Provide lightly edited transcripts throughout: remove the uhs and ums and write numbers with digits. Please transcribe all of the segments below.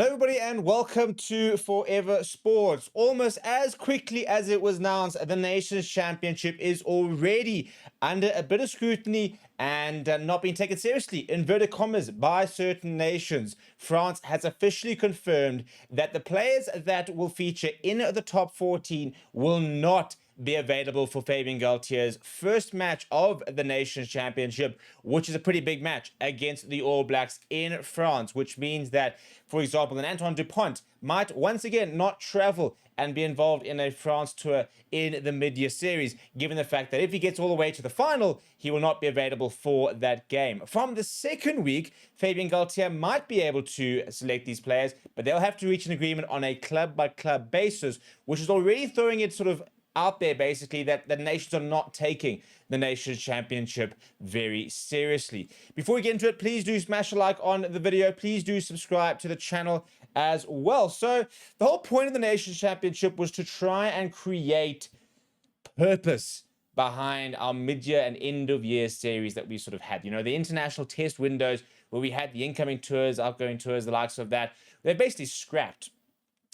Hello, everybody, and welcome to Forever Sports. Almost as quickly as it was announced, the Nations Championship is already under a bit of scrutiny and not being taken seriously, inverted commas, by certain nations. France has officially confirmed that the players that will feature in the top 14 will not be available for Fabien Galtier's first match of the Nations Championship, which is a pretty big match against the All Blacks in France, which means that, for example, an Antoine Dupont might once again not travel and be involved in a France tour in the mid-year series, given the fact that if he gets all the way to the final, he will not be available for that game. From the second week, Fabien Galtier might be able to select these players, but they'll have to reach an agreement on a club-by-club basis, which is already throwing it sort of out there, basically, that the nations are not taking the Nations Championship very seriously. Before we get into it, please do smash a like on the video. Please do subscribe to the channel as well. So the whole point of the Nations Championship was to try and create purpose behind our mid-year and end-of-year series that we sort of had. You know, the international test windows where we had the incoming tours, outgoing tours, the likes of that. They're basically scrapped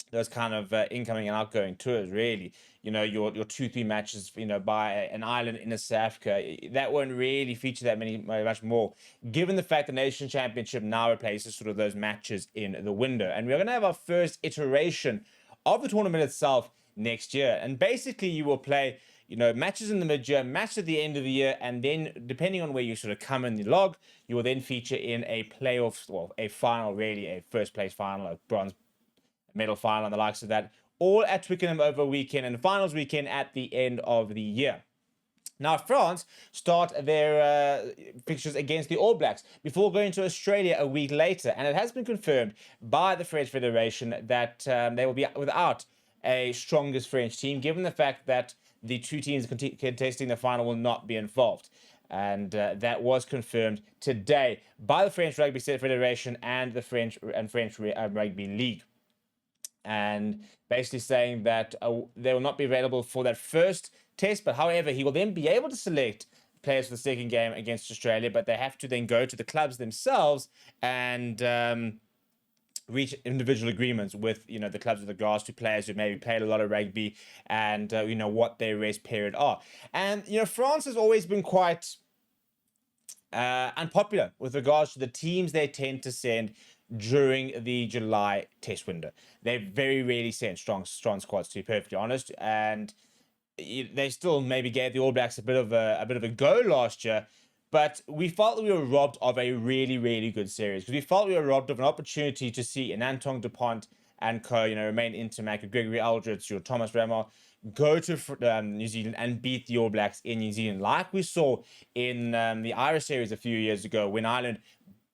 those kind of incoming and outgoing tours, really. You know, your 2-3 matches, you know, by an island in South Africa, that won't really feature that much more, given the fact the Nation Championship now replaces sort of those matches in the window. And we're going to have our first iteration of the tournament itself next year. And basically, you will play, you know, matches in the mid-year, matches at the end of the year, and then depending on where you sort of come in the log, you will then feature in a playoff, well, a final, really, a first place final, a bronze medal final and the likes of that, all at Twickenham over a weekend and finals weekend at the end of the year. Now, France start their fixtures against the All Blacks before going to Australia a week later, and it has been confirmed by the French Federation that they will be without a strongest French team, given the fact that the two teams contesting the final will not be involved. And that was confirmed today by the French Rugby Federation and the French Rugby League. And basically saying that they will not be available for that first test, but however, he will then be able to select players for the second game against Australia, but they have to then go to the clubs themselves and reach individual agreements with, you know, the clubs with regards to players who maybe played a lot of rugby and, you know, what their rest period are. And, you know, France has always been quite unpopular with regards to the teams they tend to send during the July test window. They very rarely send strong squads, to be perfectly honest, and they still maybe gave the All Blacks a bit of a go last year. But we felt that we were robbed of a really good series, because we felt we were robbed of an opportunity to see an Antoine Dupont and co, you know, remain intact, Gregory Aldridge, your Thomas Ramos, go to New Zealand and beat the All Blacks in New Zealand, like we saw in the Irish series a few years ago when Ireland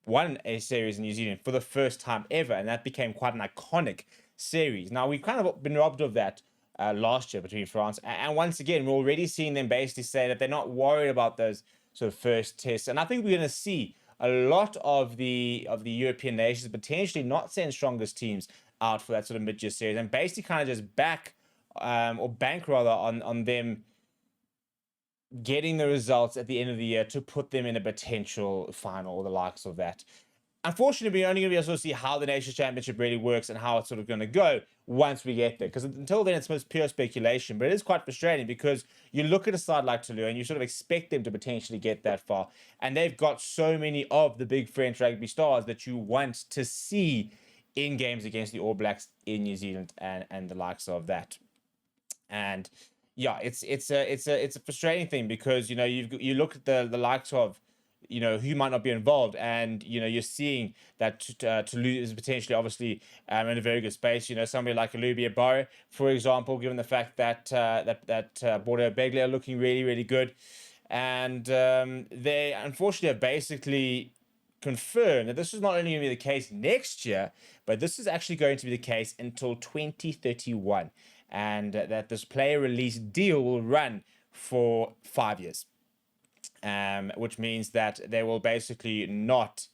won a series in New Zealand for the first time ever, and that became quite an iconic series. Now, we've kind of been robbed of that last year between France, and once again, we're already seeing them basically say that they're not worried about those sort of first tests, and I think we're going to see a lot of the European nations potentially not send strongest teams out for that sort of mid-year series, and basically kind of just bank rather on them getting the results at the end of the year to put them in a potential final or the likes of that. Unfortunately, we're only going to be able to see how the Nations Championship really works and how it's sort of going to go once we get there. Because until then, it's most pure speculation. But it is quite frustrating because you look at a side like Toulouse and you sort of expect them to potentially get that far. And they've got so many of the big French rugby stars that you want to see in games against the All Blacks in New Zealand and the likes of that. And yeah, it's a frustrating thing because, you know, you look at the likes of, you know, who might not be involved, and, you know, you're seeing that Toulouse is potentially obviously in a very good space. You know, somebody like Alubia Barre, for example, given the fact that Bordeaux Begley are looking really good, and they unfortunately have basically confirmed that this is not only going to be the case next year, but this is actually going to be the case until 2031. And that this player release deal will run for 5 years, which means that they will basically not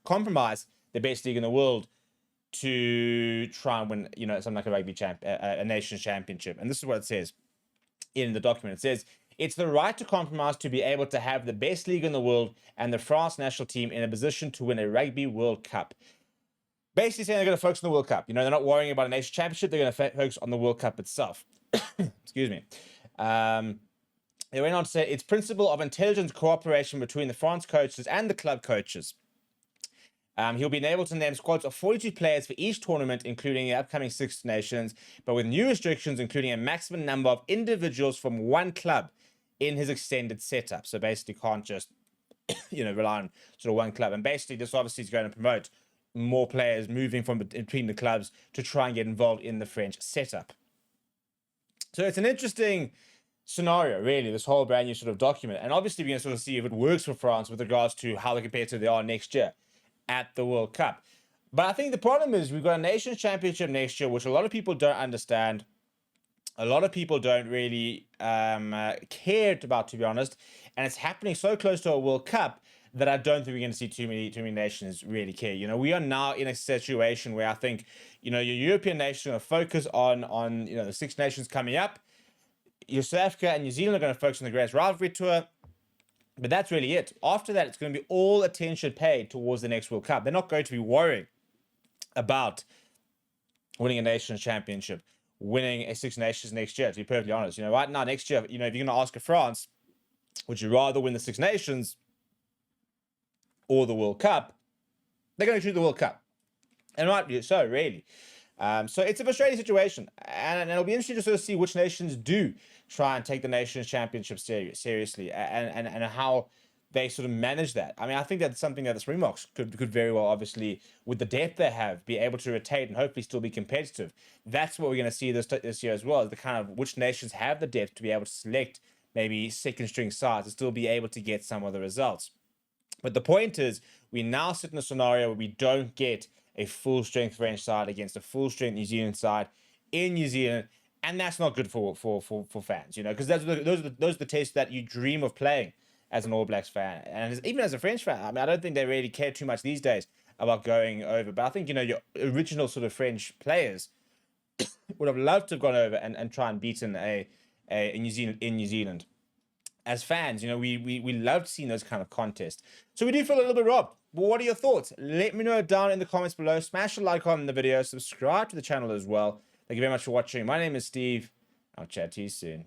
compromise the best league in the world to try and win, you know, something like a rugby a nations championship. And this is what it says in the document. It says, it's the right to compromise to be able to have the best league in the world and the France national team in a position to win a Rugby World Cup. basically saying they're going to focus on the World Cup. You know, they're not worrying about a nation championship. They're going to focus on the World Cup itself. Excuse me. They went on to say its principle of intelligent cooperation between the France coaches and the club coaches. He'll be able to name squads of 42 players for each tournament, including the upcoming Six Nations, but with new restrictions, including a maximum number of individuals from one club in his extended setup. So basically can't just, rely on sort of one club. And basically this obviously is going to promote more players moving from between the clubs to try and get involved in the French setup. So it's an interesting scenario, really, this whole brand new sort of document. And obviously we're going to sort of see if it works for France with regards to how competitive they are next year at the World Cup. But I think the problem is we've got a Nations Championship next year, which a lot of people don't understand. A lot of people don't really care about, to be honest. And it's happening so close to a World Cup that I don't think we're going to see too many nations really care. We are now in a situation where I think, your European nations are going to focus on the Six Nations coming up. Your South Africa and New Zealand are going to focus on the Great Rivalry Tour. But that's really it. After that, it's going to be all attention paid towards the next World Cup. They're not going to be worrying about winning a Nations Championship, winning a Six Nations next year, to be perfectly honest. Right now, next year, if you're going to ask a France, would you rather win the Six Nations or the World Cup? They're going to choose the World Cup. And rightly so, really. So it's a frustrating situation. And it'll be interesting to sort of see which nations do try and take the Nations Championship seriously and how they sort of manage that. I mean, I think that's something that the Springboks could very well, obviously, with the depth they have, be able to rotate and hopefully still be competitive. That's what we're going to see this year as well, is the kind of which nations have the depth to be able to select maybe second string sides and still be able to get some of the results. But the point is, we now sit in a scenario where we don't get a full strength French side against a full strength New Zealand side in New Zealand, and that's not good for fans, because those are the tests that you dream of playing as an All Blacks fan, and even as a French fan. I mean, I don't think they really care too much these days about going over, but I think your original sort of French players would have loved to have gone over and try and beaten a New Zealand in New Zealand. As fans, we loved seeing those kind of contests. So we do feel a little bit robbed. But what are your thoughts? Let me know down in the comments below. Smash a like on the video. Subscribe to the channel as well. Thank you very much for watching. My name is Steve. I'll chat to you soon.